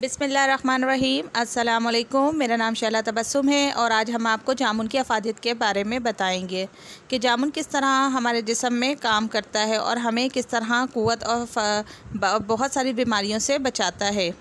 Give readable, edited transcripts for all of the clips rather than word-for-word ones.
बिस्मिल्लाहिर्रहमानिर्रहीम। अस्सलाम वालेकुम। मेरा नाम शैला तबस्सुम है और आज हम आपको जामुन की अफादियत के बारे में बताएंगे कि जामुन किस तरह हमारे जिस्म में काम करता है और हमें किस तरह क़ुव्वत और बहुत सारी बीमारियों से बचाता है।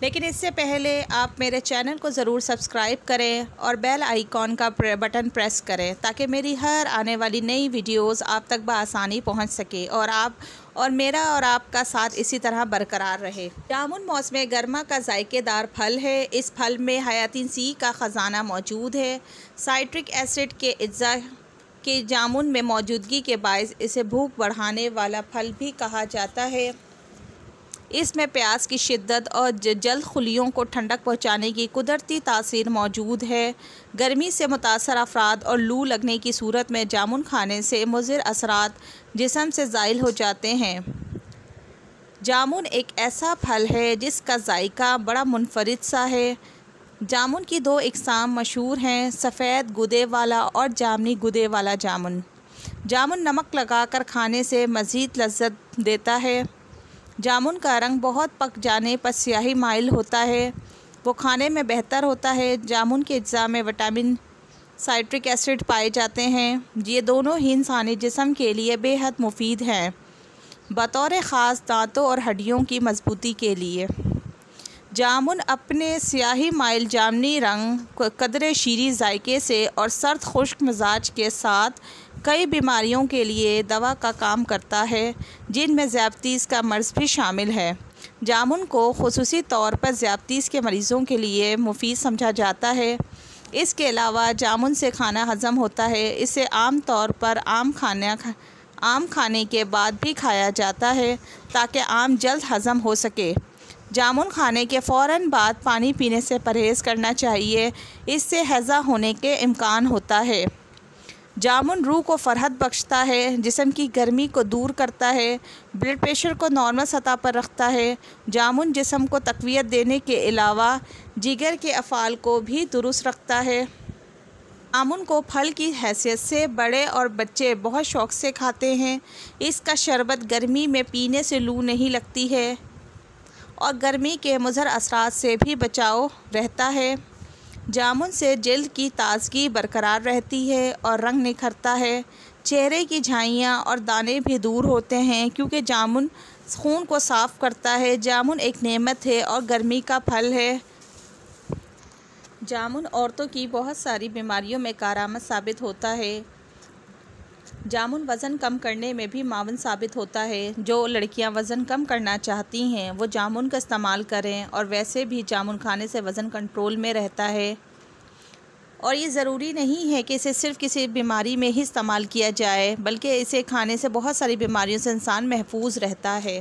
लेकिन इससे पहले आप मेरे चैनल को ज़रूर सब्सक्राइब करें और बेल आइकॉन का बटन प्रेस करें ताकि मेरी हर आने वाली नई वीडियोस आप तक बआसानी पहुंच सके और मेरा और आपका साथ इसी तरह बरकरार रहे। जामुन मौसम गर्मा का जायकेदार फल है। इस फल में हयातीन सी का ख़जाना मौजूद है। साइट्रिक एसिड के अज्जा के जामुन में मौजूदगी के बायस इसे भूख बढ़ाने वाला फल भी कहा जाता है। इसमें प्याज की शिद्दत और जल्द खुलियों को ठंडक पहुंचाने की कुदरती तासीर मौजूद है। गर्मी से मुतासर अफराद और लू लगने की सूरत में जामुन खाने से मुज़िर असरात जिस्म से ज़ाइल हो जाते हैं। जामुन एक ऐसा फल है जिसका जायका बड़ा मुनफरिद सा है। जामुन की दो इक़साम मशहूर हैं, सफ़ेद गुदे वाला और जामनी गुदे वाला जामुन। जामुन नमक लगाकर खाने से मज़ीद लज्जत देता है। जामुन का रंग बहुत पक जाने पर स्याही माइल होता है, वो खाने में बेहतर होता है। जामुन के अज्जा में विटामिन, साइट्रिक एसिड पाए जाते हैं। ये दोनों ही इंसानी जिस्म के लिए बेहद मुफीद हैं, बतौर ख़ास दांतों और हड्डियों की मजबूती के लिए। जामुन अपने स्याही माइल जामनी रंग, कदरे शीरी जायके से और सर्द खुश्क मिजाज के साथ कई बीमारियों के लिए दवा का काम करता है, जिनमें ज़ियाबतीस का मर्ज़ भी शामिल है। जामुन को खुसूसी तौर पर ज़ियाबतीस के मरीज़ों के लिए मुफीद समझा जाता है। इसके अलावा जामुन से खाना हज़म होता है। इसे आम तौर पर आम खाने के बाद भी खाया जाता है ताकि आम जल्द हज़म हो सके। जामुन खाने के फ़ौरन बाद पानी पीने से परहेज़ करना चाहिए, इससे हैज़ा होने के इम्कान होता है। जामुन रूह को फ़रहत बख्शता है, जिस्म की गर्मी को दूर करता है, ब्लड प्रेशर को नॉर्मल सतह पर रखता है। जामुन जिस्म को तक़वियत देने के अलावा जिगर के अफ़ाल को भी दुरुस्त रखता है। जामुन को फल की हैसियत से बड़े और बच्चे बहुत शौक़ से खाते हैं। इसका शरबत गर्मी में पीने से लू नहीं लगती है और गर्मी के मुज़र असरात से भी बचाव रहता है। जामुन से जल्द की ताज़गी बरकरार रहती है और रंग निखरता है। चेहरे की झाइयाँ और दाने भी दूर होते हैं क्योंकि जामुन खून को साफ़ करता है। जामुन एक नेमत है और गर्मी का फल है। जामुन औरतों की बहुत सारी बीमारियों में कारआमद साबित होता है। जामुन वज़न कम करने में भी मावन साबित होता है। जो लड़कियां वज़न कम करना चाहती हैं वो जामुन का इस्तेमाल करें और वैसे भी जामुन खाने से वज़न कंट्रोल में रहता है और ये ज़रूरी नहीं है कि इसे सिर्फ़ किसी बीमारी में ही इस्तेमाल किया जाए, बल्कि इसे खाने से बहुत सारी बीमारियों से इंसान महफूज रहता है।